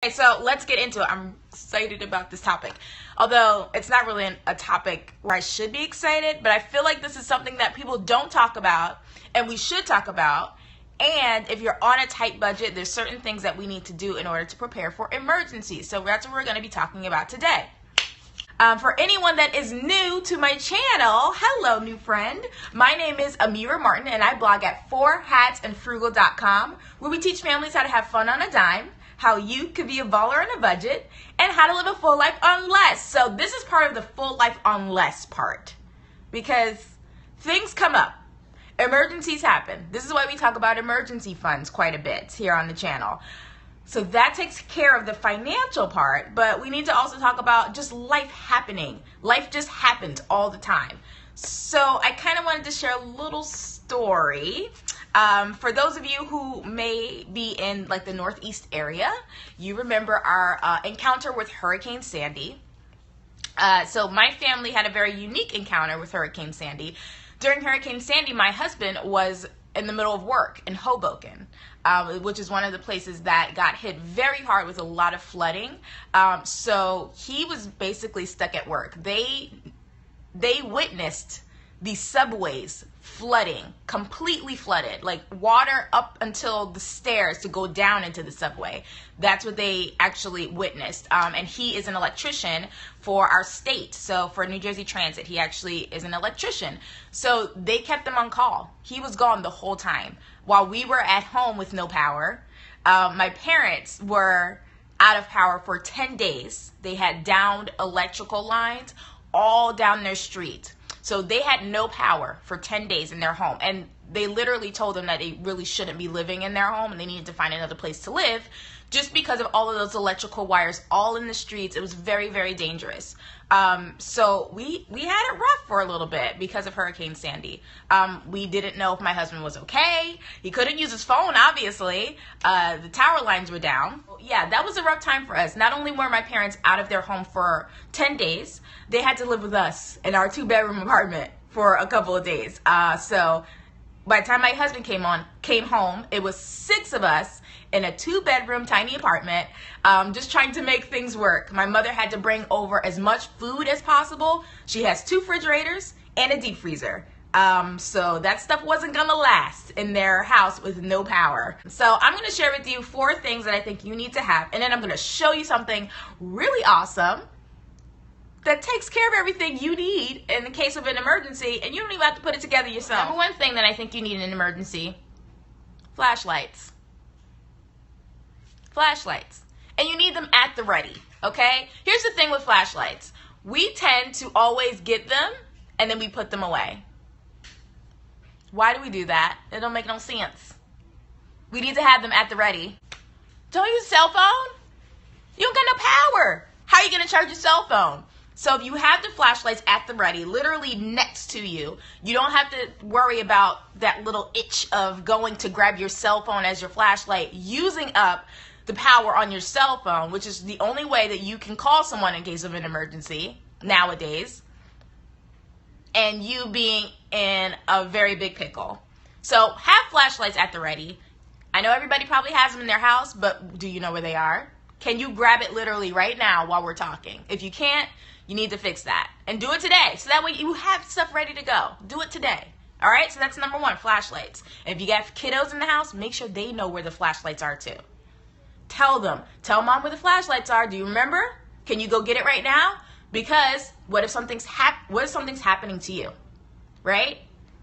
Okay, so let's get into it. I'm excited about this topic. Although it's not really a topic where I should be excited, but I feel like this is something that people don't talk about and we should talk about. And if you're on a tight budget, there's certain things that we need to do in order to prepare for emergencies. So that's what we're going to be talking about today. For anyone that is new to my channel, hello new friend. My name is Amiyrah Martin and I blog at 4hatsandfrugal.com, where we teach families how to have fun on a dime, how you could be a baller on a budget, and how to live a full life on less. So this is part of the full life on less part, because things come up. Emergencies happen. This is why we talk about emergency funds quite a bit here on the channel. So that takes care of the financial part, but we need to also talk about just life happening. Life just happens all the time. So I kind of wanted to share a little story. For those of you who may be in like the Northeast area, you remember our encounter with Hurricane Sandy. So my family had a very unique encounter with Hurricane Sandy. During Hurricane Sandy, my husband was in the middle of work in Hoboken, which is one of the places that got hit very hard with a lot of flooding. So he was basically stuck at work. They witnessed the subways flooding, completely flooded, like water up until the stairs to go down into the subway. That's what they actually witnessed. And he is an electrician for our state. So for New Jersey Transit, he actually is an electrician. So they kept him on call. He was gone the whole time. While we were at home with no power, my parents were out of power for 10 days. They had downed electrical lines all down their street. So they had no power for 10 days in their home. And they literally told them that they really shouldn't be living in their home and they needed to find another place to live, just because of all of those electrical wires all in the streets. It was very, very dangerous. So we had it rough for a little bit because of Hurricane Sandy. We didn't know if my husband was okay. He couldn't use his phone, obviously. The tower lines were down. Yeah, that was a rough time for us. Not only were my parents out of their home for 10 days, they had to live with us in our 2-bedroom apartment for a couple of days. So by the time my husband came home, it was 6 of us in a 2-bedroom tiny apartment, just trying to make things work. My mother had to bring over as much food as possible. She has 2 refrigerators and a deep freezer. So that stuff wasn't gonna last in their house with no power. So I'm gonna share with you 4 things that I think you need to have, and then I'm gonna show you something really awesome that takes care of everything you need in the case of an emergency, and you don't even have to put it together yourself. Number 1 thing that I think you need in an emergency: flashlights. Flashlights. And you need them at the ready, okay? Here's the thing with flashlights. We tend to always get them and then we put them away. Why do we do that? It don't make no sense. We need to have them at the ready. Don't use a cell phone. You don't got no power. How are you going to charge your cell phone? So if you have the flashlights at the ready, literally next to you, you don't have to worry about that little itch of going to grab your cell phone as your flashlight, using up the power on your cell phone, which is the only way that you can call someone in case of an emergency nowadays, and you being in a very big pickle. So have flashlights at the ready. I know everybody probably has them in their house, but do you know where they are? Can you grab it literally right now while we're talking? If you can't, you need to fix that. And do it today, so that way you have stuff ready to go. Do it today. All right, so that's number 1, flashlights. And if you got kiddos in the house, make sure they know where the flashlights are too. Tell them. Tell mom where the flashlights are. Do you remember? Can you go get it right now? Because what if something's happening to you, right?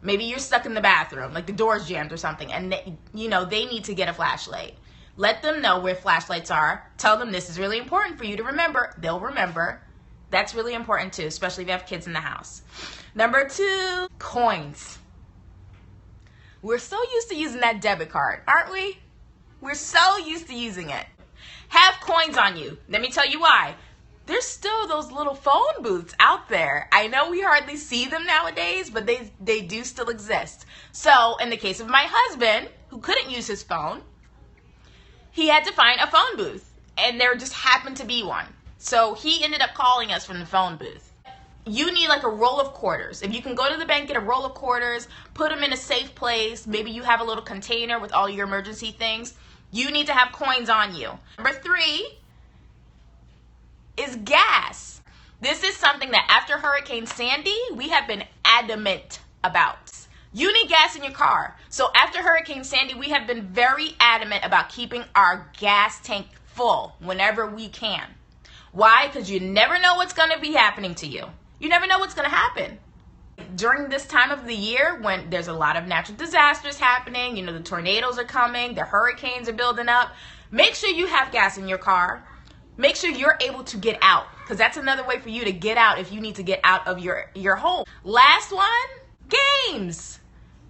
Maybe you're stuck in the bathroom, like the door's jammed or something, and they need to get a flashlight. Let them know where flashlights are. Tell them this is really important for you to remember. They'll remember. That's really important too, especially if you have kids in the house. Number 2, coins. We're so used to using that debit card, aren't we? We're so used to using it. Have coins on you. Let me tell you why. There's still those little phone booths out there. I know we hardly see them nowadays, but they do still exist. So in the case of my husband, who couldn't use his phone, he had to find a phone booth, and there just happened to be one. So he ended up calling us from the phone booth. You need like a roll of quarters. If you can go to the bank, get a roll of quarters, put them in a safe place. Maybe you have a little container with all your emergency things. You need to have coins on you. Number 3, is gas. This is something that after Hurricane Sandy, we have been adamant about. You need gas in your car. So after Hurricane Sandy, we have been very adamant about keeping our gas tank full whenever we can. Why? Because you never know what's going to be happening to you. You never know what's going to happen. During this time of the year when there's a lot of natural disasters happening, the tornadoes are coming, the hurricanes are building up, make sure you have gas in your car. Make sure you're able to get out, because that's another way for you to get out if you need to get out of your home. Last one, games.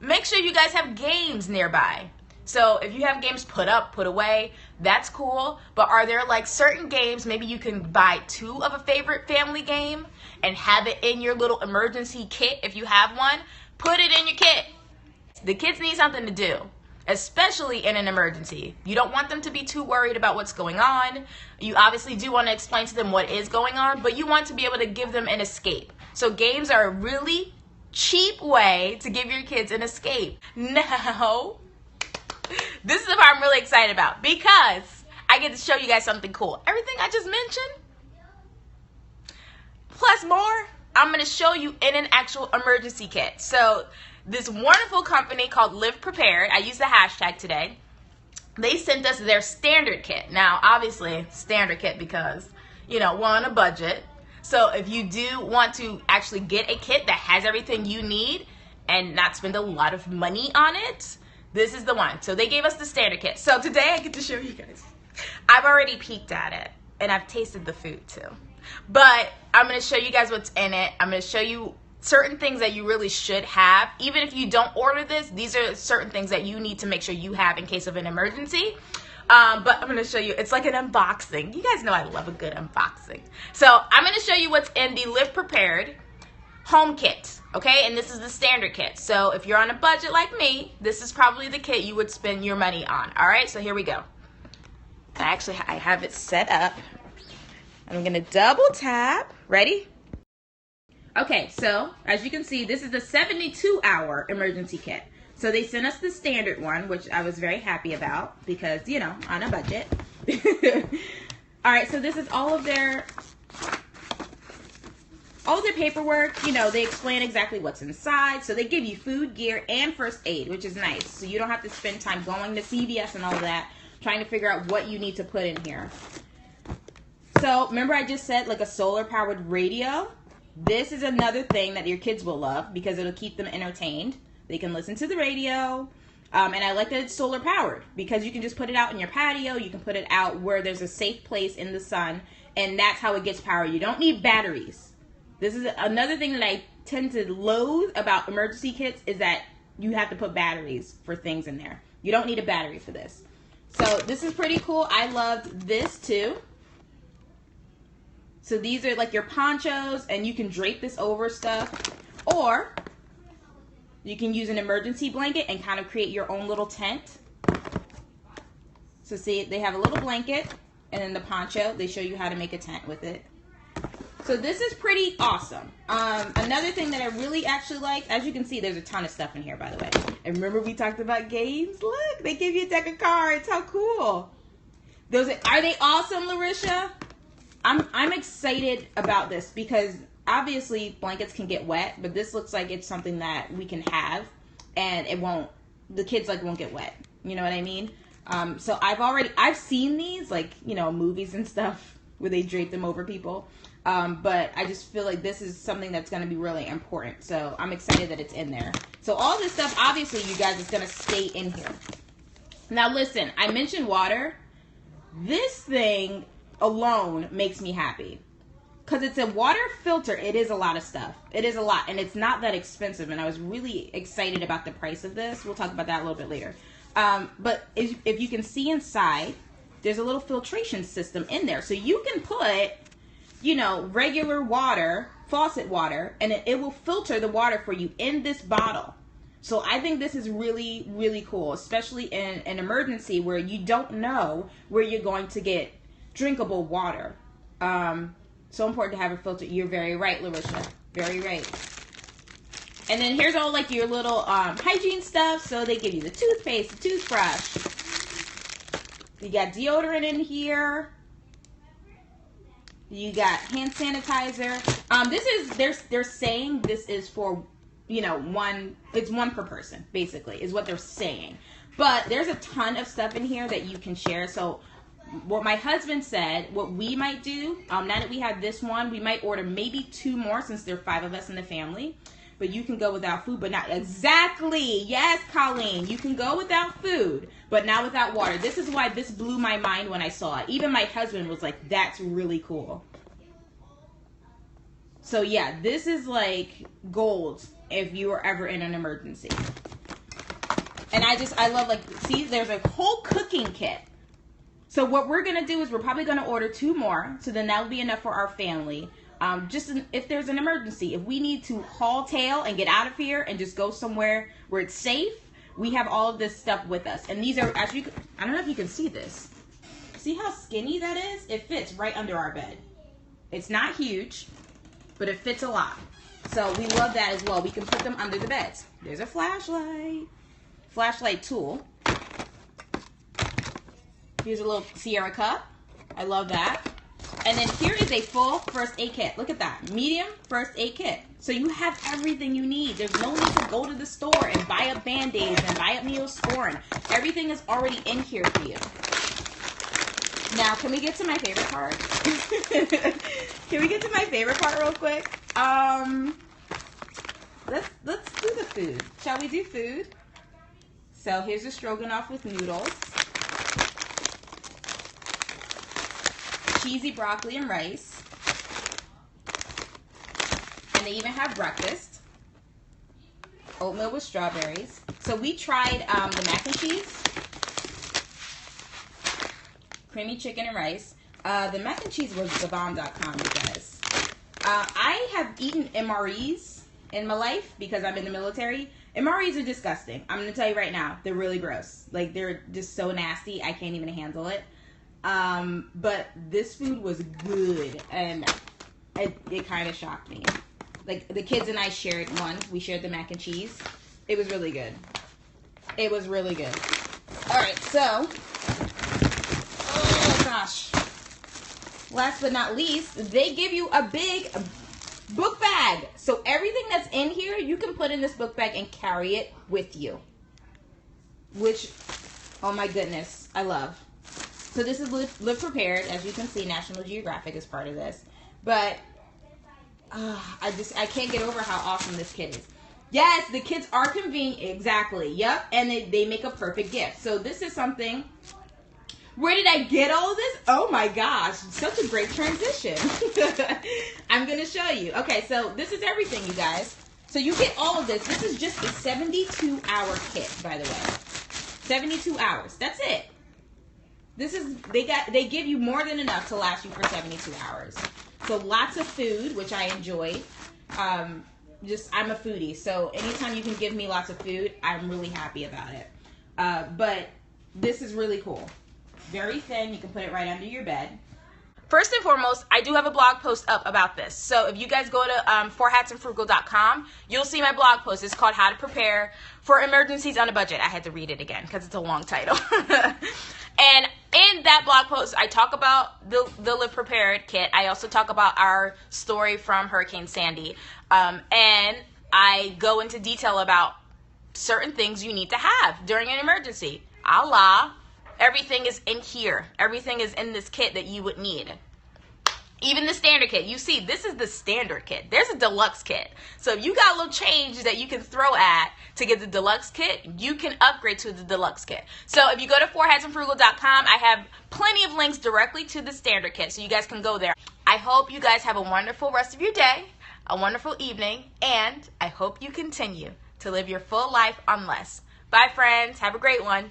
Make sure you guys have games nearby. So if you have games put up, put away, that's cool. But are there like certain games, maybe you can buy 2 of a favorite family game and have it in your little emergency kit if you have one. Put it in your kit. The kids need something to do, especially in an emergency. You don't want them to be too worried about what's going on. You obviously do want to explain to them what is going on, but you want to be able to give them an escape. So games are a really cheap way to give your kids an escape. Now, this is the part I'm really excited about because I get to show you guys something cool. Everything I just mentioned, plus more, I'm going to show you in an actual emergency kit. So this wonderful company called Live Prepared, I used the hashtag today, they sent us their standard kit. Now, obviously, standard kit because, we're on a budget. So if you do want to actually get a kit that has everything you need and not spend a lot of money on it, this is the one. So they gave us the standard kit. So today I get to show you guys. I've already peeked at it and I've tasted the food too. But I'm going to show you guys what's in it. I'm going to show you certain things that you really should have. Even if you don't order this, these are certain things that you need to make sure you have in case of an emergency. But I'm going to show you, it's like an unboxing. You guys know I love a good unboxing. So I'm going to show you what's in the Live Prepared home kit, okay? And this is the standard kit. So if you're on a budget like me, this is probably the kit you would spend your money on, all right? So here we go. I have it set up. I'm going to double tap. Ready? Okay, so as you can see, this is the 72-hour emergency kit. So they sent us the standard one, which I was very happy about because, on a budget. All right, so this is all of their paperwork. They explain exactly what's inside. So they give you food, gear, and first aid, which is nice. So you don't have to spend time going to CVS and all of that, trying to figure out what you need to put in here. So remember I just said like a solar-powered radio? This is another thing that your kids will love because it'll keep them entertained. They can listen to the radio. And I like that it's solar powered because you can just put it out in your patio. You can put it out where there's a safe place in the sun. And that's how it gets power. You don't need batteries. This is another thing that I tend to loathe about emergency kits is that you have to put batteries for things in there. You don't need a battery for this. So this is pretty cool. I loved this too. So these are like your ponchos and you can drape this over stuff. Or you can use an emergency blanket and kind of create your own little tent. So see, they have a little blanket and then the poncho. They show you how to make a tent with it. So this is pretty awesome. Another thing that I really actually like, as you can see, there's a ton of stuff in here, by the way. And remember we talked about games? Look, they give you a deck of cards. How cool. Are they awesome, Larisha? I'm excited about this because obviously blankets can get wet, but this looks like it's something that we can have and the kids won't get wet. You know what I mean? So I've seen these movies and stuff where they drape them over people. But I just feel like this is something that's going to be really important. So I'm excited that it's in there. So all this stuff, obviously you guys, is going to stay in here. Now listen, I mentioned water. This thing alone makes me happy. Because it's a water filter, it is a lot of stuff. It is a lot, and it's not that expensive, and I was really excited about the price of this. We'll talk about that a little bit later. But if you can see inside, there's a little filtration system in there. So you can put, regular water, faucet water, and it will filter the water for you in this bottle. So I think this is really, really cool, especially in an emergency where you don't know where you're going to get drinkable water. So important to have a filter. You're very right, Larisha. Very right. And then here's all your little hygiene stuff. So they give you the toothpaste, the toothbrush. You got deodorant in here. You got hand sanitizer. This is they're saying this is for, you know, it's one per person, basically, is what they're saying. But there's a ton of stuff in here that you can share. So what my husband said, what we might do, now that we have this one, we might order maybe 2 more since there are 5 of us in the family. But you can go without food, but not exactly. Yes, Colleen, you can go without food, but not without water. This is why this blew my mind when I saw it. Even my husband was like, that's really cool. So yeah, this is like gold if you are ever in an emergency. And I love, like, see, there's a whole cooking kit. So what we're going to do is we're probably going to order 2 more. So then that'll be enough for our family. Just if there's an emergency, if we need to haul tail and get out of here and just go somewhere where it's safe, we have all of this stuff with us. And these are actually, I don't know if you can see this. See how skinny that is? It fits right under our bed. It's not huge, but it fits a lot. So we love that as well. We can put them under the beds. There's a flashlight tool. Here's a little Sierra cup. I love that. And then here is a full first aid kit. Look at that. Medium first aid kit. So you have everything you need. There's no need to go to the store and buy up Band-Aids and buy up Neosporin. Everything is already in here for you. Now, can we get to my favorite part? Can we get to my favorite part real quick? Let's do the food. Shall we do food? So here's a stroganoff with noodles. Cheesy broccoli and rice. And they even have breakfast. Oatmeal with strawberries. So we tried the mac and cheese. Creamy chicken and rice. The mac and cheese was thebomb.com, you guys. I have eaten MREs in my life because I'm in the military. MREs are disgusting. I'm going to tell you right now. They're really gross. Like, they're just so nasty. I can't even handle it. But this food was good, and it kind of shocked me. Like, the kids and I shared one. We shared the mac and cheese. It was really good. It was really good. All right, so, oh gosh. Last but not least, they give you a big book bag. So everything that's in here, you can put in this book bag and carry it with you. Which, oh my goodness, I love. So this is Live Prepared. As you can see, National Geographic is part of this. But I can't get over how awesome this kit is. Yes, the kits are convenient. Exactly. Yep. And they make a perfect gift. So this is something. Where did I get all of this? Oh my gosh. Such a great transition. I'm going to show you. Okay, so this is everything, you guys. So you get all of this. This is just a 72-hour kit, by the way. 72 hours. That's it. This is, they give you more than enough to last you for 72 hours. So lots of food, which I enjoy. I'm a foodie, so anytime you can give me lots of food, I'm really happy about it. But this is really cool. Very thin. You can put it right under your bed. First and foremost, I do have a blog post up about this. So if you guys go to 4hatsandfrugal.com, you'll see my blog post. It's called How to Prepare for Emergencies on a Budget. I had to read it again because it's a long title. And in that blog post, I talk about the Live Prepared kit. I also talk about our story from Hurricane Sandy. And I go into detail about certain things you need to have during an emergency. Everything is in here. Everything is in this kit that you would need. Even the standard kit. You see, this is the standard kit. There's a deluxe kit. So if you got a little change that you can throw at to get the deluxe kit, you can upgrade to the deluxe kit. So if you go to 4hatsandfrugal.com, I have plenty of links directly to the standard kit, so you guys can go there. I hope you guys have a wonderful rest of your day, a wonderful evening, and I hope you continue to live your full life on less. Bye, friends. Have a great one.